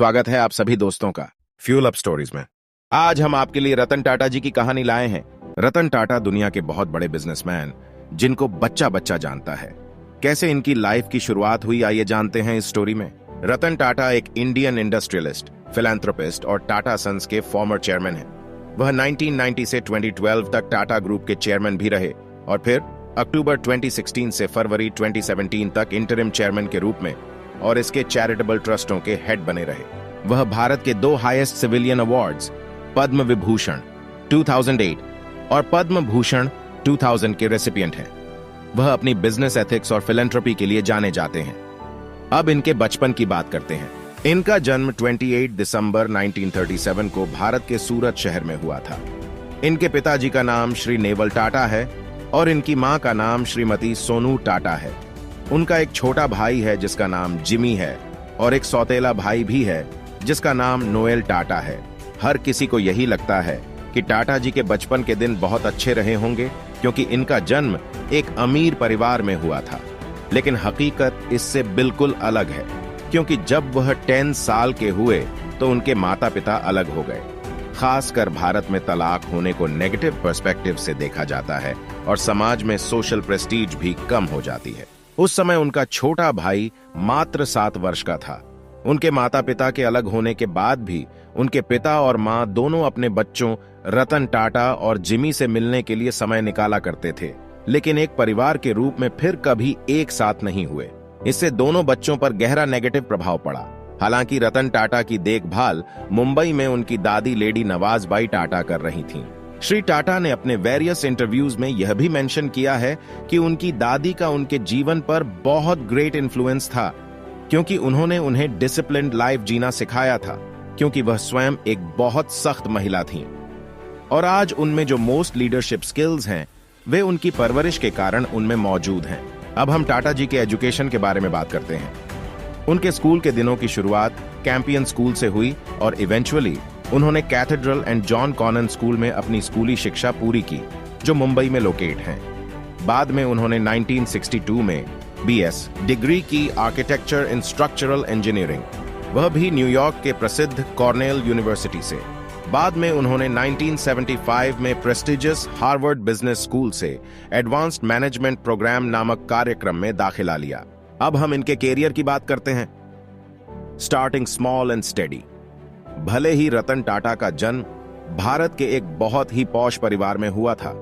स्वागत है आप सभी दोस्तों का फ्यूल अप स्टोरीज में। आज हम आपके लिए रतन टाटा जी की कहानी लाए हैं। रतन टाटा दुनिया के बहुत बड़े बिजनेसमैन जिनको बच्चा बच्चा जानता है। कैसे इनकी लाइफ की शुरुआत हुई आइए जानते हैं इस स्टोरी में। रतन टाटा एक इंडियन इंडस्ट्रियलिस्ट, फिलैंथ्रोपिस्ट और टाटा सन्स के फॉर्मर चेयरमैन हैं। वह 1990 से 2012 तक टाटा ग्रुप के चेयरमैन भी रहे और फिर अक्टूबर 2016 से फरवरी 2017 तक इंटरिम चेयरमैन के रूप में और इसके चैरिटेबल ट्रस्टों के हेड बने रहे। वह भारत के 2 highest civilian awards Padma Vibhushan 2008 और पद्म भूषण 2000 के रेसिपिएंट हैं। वह अपनी बिजनेस एथिक्स और फिलैंथ्रोपी के लिए जाने जाते हैं। अब इनके बचपन की बात करते हैं। इनका जन्म 28 दिसंबर 1937 को भारत के सूरत शहर में हुआ था। इनके पिताजी का नाम श्री नेवल टाटा है और इनकी मां का नाम श्रीमती सोनू टाटा है। उनका एक छोटा भाई है जिसका नाम जिमी है और एक सौतेला भाई भी है जिसका नाम नोएल टाटा है। हर किसी को यही लगता है कि टाटा जी के बचपन के दिन बहुत अच्छे रहे होंगे क्योंकि इनका जन्म एक अमीर परिवार में हुआ था। लेकिन हकीकत इससे बिल्कुल अलग है क्योंकि जब वह 10 साल के हुए तो उनके माता पिता अलग हो गए। खासकर भारत में तलाक होने को नेगेटिव पर्सपेक्टिव से देखा जाता है और समाज में सोशल प्रेस्टीज भी कम हो जाती है। उस समय उनका छोटा भाई मात्र 7 वर्ष का था। उनके माता पिता के अलग होने के बाद भी उनके पिता और मां दोनों अपने बच्चों रतन टाटा और जिमी से मिलने के लिए समय निकाला करते थे, लेकिन एक परिवार के रूप में फिर कभी एक साथ नहीं हुए। इससे दोनों बच्चों पर गहरा नेगेटिव प्रभाव पड़ा। हालांकि रतन टाटा की देखभाल मुंबई में उनकी दादी लेडी नवाजबाई टाटा कर रही थीं। श्री टाटा ने अपने वेरियस इंटरव्यूज में यह भी मेंशन किया है कि उनकी दादी का उनके जीवन पर बहुत ग्रेट इन्फ्लुएंस था क्योंकि उन्होंने उन्हें डिसिप्लिन्ड लाइफ जीना सिखाया था, क्योंकि वह स्वयं एक बहुत सख्त महिला थीं। और आज उनमें जो मोस्ट लीडरशिप स्किल्स हैं वे उनकी परवरिश के कारण उनमें मौजूद हैं। अब हम टाटा जी के एजुकेशन के बारे में बात करते हैं। उनके स्कूल के दिनों की शुरुआत कैंपियन स्कूल से हुई और इवेंचुअली उन्होंने cathedral and John Connon school में अपनी स्कूली शिक्षा पूरी की जो मुंबई में लोकेट हैं। बाद में उन्होंने 1962 में बीएस डिग्री की आर्किटेक्चर इन स्ट्रक्चरल इंजीनियरिंग, वह भी न्यूयॉर्क के प्रसिद्ध कॉर्नेल यूनिवर्सिटी से। बाद में उन्होंने 1975 में प्रेस्टिजियस हार्वर्ड बिजनेस स्कूल से एडवांस्ड मैनेजमेंट प्रोग्राम नामक कार्यक्रम में दाखिला लिया। अब हम इनके कैरियर की बात करते हैं। Starting small and steady. भले ही रतन टाटा का जन्म भारत के एक बहुत ही पॉश परिवार में हुआ था,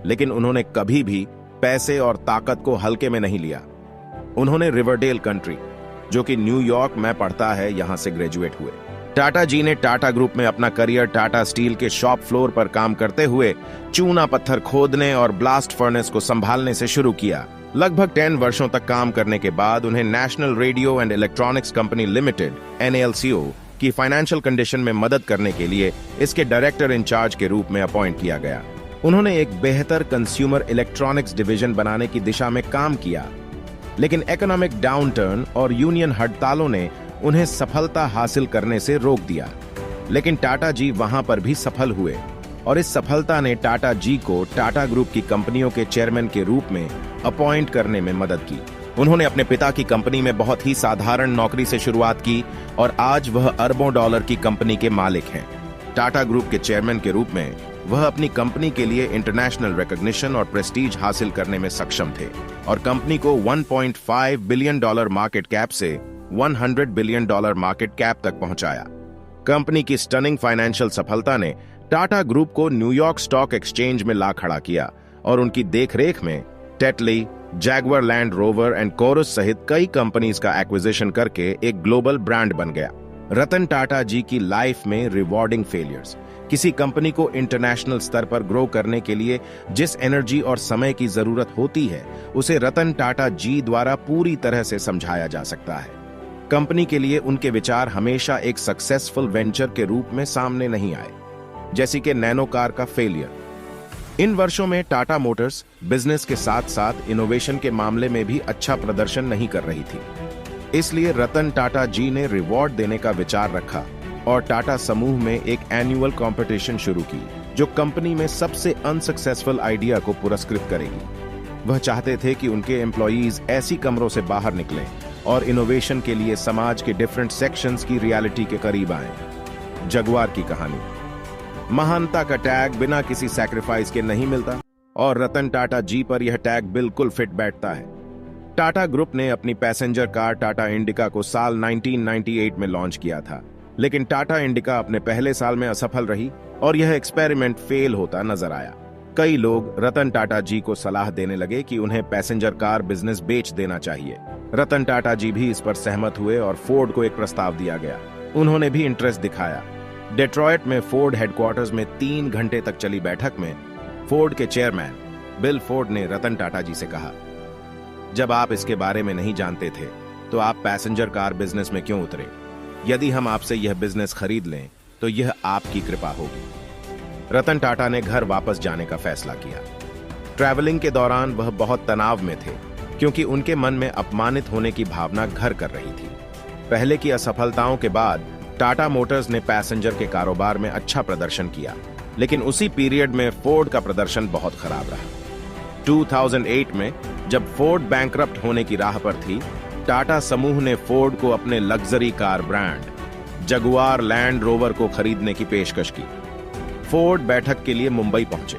लेकिन उन्होंने कभी भी पैसे और ताकत को हल्के में नहीं लिया। उन्होंने रिवरडेल कंट्री, जो कि न्यूयॉर्क में पड़ता है, यहां से ग्रेजुएट हुए। टाटा जी ने टाटा ग्रुप में अपना करियर टाटा स्टील के शॉप फ्लोर पर काम करते हुए चूना पत्थर खोदने और ब्लास्ट फर्नेस को संभालने से शुरू किया। लगभग 10 वर्षों तक काम करने के बाद उन्हें national radio and electronics company limited (NALCO) की फाइनेंशियल कंडीशन में मदद करने के लिए इसके डायरेक्टर इंचार्ज के रूप में अपॉइंट किया गया। उन्होंने एक बेहतर कंज्यूमर इलेक्ट्रॉनिक्स डिवीजन बनाने की दिशा में काम किया, लेकिन इकोनॉमिक डाउनटर्न और यूनियन हड़तालों ने उन्हें सफलता हासिल करने से रोक दिया। लेकिन टाटा जी वहां पर भी सफल हुए और इस सफलता ने टाटा जी को टाटा ग्रुप की कंपनियों के चेयरमैन के रूप में अपॉइंट करने में मदद की। उन्होंने अपने पिता की कंपनी में बहुत ही साधारण नौकरी से शुरुआत की और आज वह अरबों डॉलर की कंपनी के मालिक हैं। टाटा ग्रुप के चेयरमैन के रूप में वह अपनी कंपनी के लिए इंटरनेशनल रिकॉग्निशन और प्रेस्टीज हासिल करने में सक्षम थे और कंपनी को $1.5 बिलियन मार्केट कैप से $100 बिलियन मार्केट कैप तक पहुंचाया। कंपनी की स्टनिंग फाइनेंशियल सफलता ने टाटा ग्रुप को न्यूयॉर्क स्टॉक एक्सचेंज में ला खड़ा किया और उनकी देखरेख में Tetley, Jaguar Land Rover and Corus सहित कई कंपनीज का एक्विजिशन करके एक ग्लोबल ब्रांड बन गया। रतन टाटा जी की लाइफ में रिवॉर्डिंग फेलियर्स। किसी कंपनी को इंटरनेशनल स्तर पर ग्रो करने के लिए जिस एनर्जी और समय की जरूरत होती है उसे रतन टाटा जी द्वारा पूरी तरह से समझाया जा सकता है। कंपनी के लिए उनके विचार हमेशा एक सक्सेसफुल वेंचर के रूप में सामने नहीं आए, जैसे कि नैनो कार का फेलियर। इन वर्षों में टाटा मोटर्स बिजनेस के साथ साथ इनोवेशन के मामले में भी अच्छा प्रदर्शन नहीं कर रही थी। इसलिए रतन टाटा जी ने रिवॉर्ड देने का विचार रखा और टाटा समूह में एक एनुअल कंपटीशन शुरू की जो कंपनी में सबसे अनसक्सेसफुल आइडिया को पुरस्कृत करेगी। वह चाहते थे कि उनके एम्प्लॉयज ऐसी कमरों से बाहर निकलें और इनोवेशन के लिए समाज के डिफरेंट सेक्शंस की रियलिटी के करीब आए। जगुआर की कहानी। महानता का टैग बिना किसी सैक्रिफाइस के नहीं मिलता और रतन टाटा जी पर यह टैग बिल्कुल फिट बैठता है। टाटा ग्रुप ने अपनी पैसेंजर कार टाटा इंडिका को साल 1998 में लॉन्च किया था, लेकिन टाटा इंडिका अपने पहले साल में असफल रही और यह एक्सपेरिमेंट फेल होता नजर आया। कई लोग रतन टाटा जी को सलाह देने लगे कि उन्हें पैसेंजर कार बिजनेस बेच देना चाहिए। रतन टाटा जी भी इस पर सहमत हुए और फोर्ड को एक प्रस्ताव दिया गया। उन्होंने भी इंटरेस्ट दिखाया। डेट्रॉयट में फोर्ड हेडक्वार्टर्स में 3 घंटे तक चली बैठक में फोर्ड के चेयरमैन बिल फोर्ड ने रतन टाटा जी से कहा, जब आप इसके बारे में नहीं जानते थे तो आप पैसेंजर कार बिजनेस में क्यों उतरे? यदि हम आपसे यह बिजनेस खरीद लें तो यह आपकी कृपा होगी। रतन टाटा ने घर वापस जाने का फैसला किया। ट्रैवलिंग के दौरान वह बहुत तनाव में थे क्योंकि उनके मन में अपमानित होने की भावना घर कर रही थी। पहले की असफलताओं के बाद टाटा मोटर्स ने पैसेंजर के कारोबार में अच्छा प्रदर्शन किया, लेकिन उसी पीरियड में फोर्ड का प्रदर्शन बहुत खराब रहा। 2008 में जब फोर्ड बैंकरप्ट होने की राह पर थी, टाटा समूह ने फोर्ड को अपने luxury car brand Jaguar land rover को खरीदने की पेशकश की। फोर्ड बैठक के लिए मुंबई पहुंचे।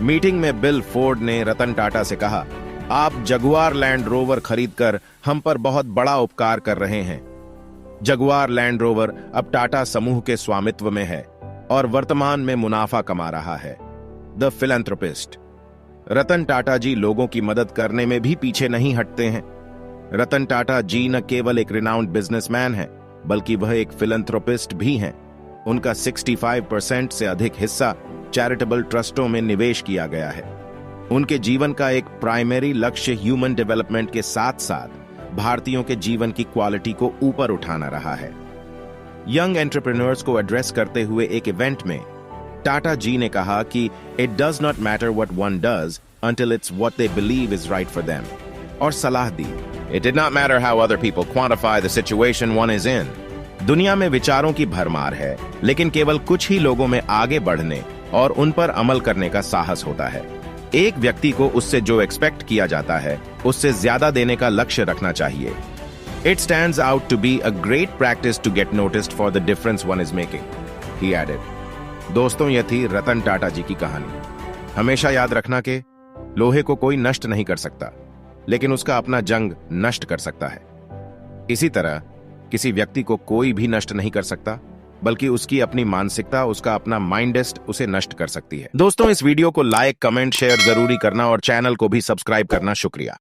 मीटिंग में बिल फोर्ड ने रतन टाटा से कहा, आप जगुआर लैंड रोवर खरीदकर हम पर बहुत बड़ा उपकार कर रहे हैं। जगुआर लैंड रोवर अब टाटा समूह के स्वामित्व में है और वर्तमान में मुनाफा कमा रहा है। The philanthropist. रतन टाटा जी लोगों की मदद करने में भी पीछे नहीं हटते हैं। रतन टाटा जी न केवल एक रिनाउंड बिजनेसमैन हैं, बल्कि वह एक फिलैंथ्रोपिस्ट भी हैं। उनका 65% से अधिक हिस्सा चैरिटेबल ट्रस्टों में निवेश किया गया है। उनके जीवन का एक प्राइमरी लक्ष्य ह्यूमन डेवलपमेंट के साथ साथ भारतीयों के जीवन की क्वालिटी को ऊपर उठाना रहा है। यंग एंटरप्रेन्योर्स को एड्रेस करते हुए एक इवेंट में टाटा जी ने कहा कि it does not matter what one does until it's what they believe is right for them, और सलाह दी, It did not matter how other people quantify the situation one is in. दुनिया में विचारों की भरमार है, लेकिन केवल कुछ ही लोगों में आगे बढ़ने और उन पर अमल करने का साहस होता है। एक व्यक्ति को उससे जो एक्सपेक्ट किया जाता है उससे ज्यादा देने का लक्ष्य रखना चाहिए। It stands out to be a great practice to get noticed for the difference one is making, he added. दोस्तों, यह थी रतन टाटा जी की कहानी। हमेशा याद रखना कि लोहे को कोई नष्ट नहीं कर सकता, लेकिन उसका अपना जंग नष्ट कर सकता है। इसी तरह किसी व्यक्ति को कोई भी नष्ट नहीं कर सकता, बल्कि उसकी अपनी मानसिकता, उसका अपना माइंडेस्ट उसे नष्ट कर सकती है। दोस्तों, इस वीडियो को लाइक, कमेंट, शेयर जरूरी करना और चैनल को भी सब्सक्राइब करना। शुक्रिया।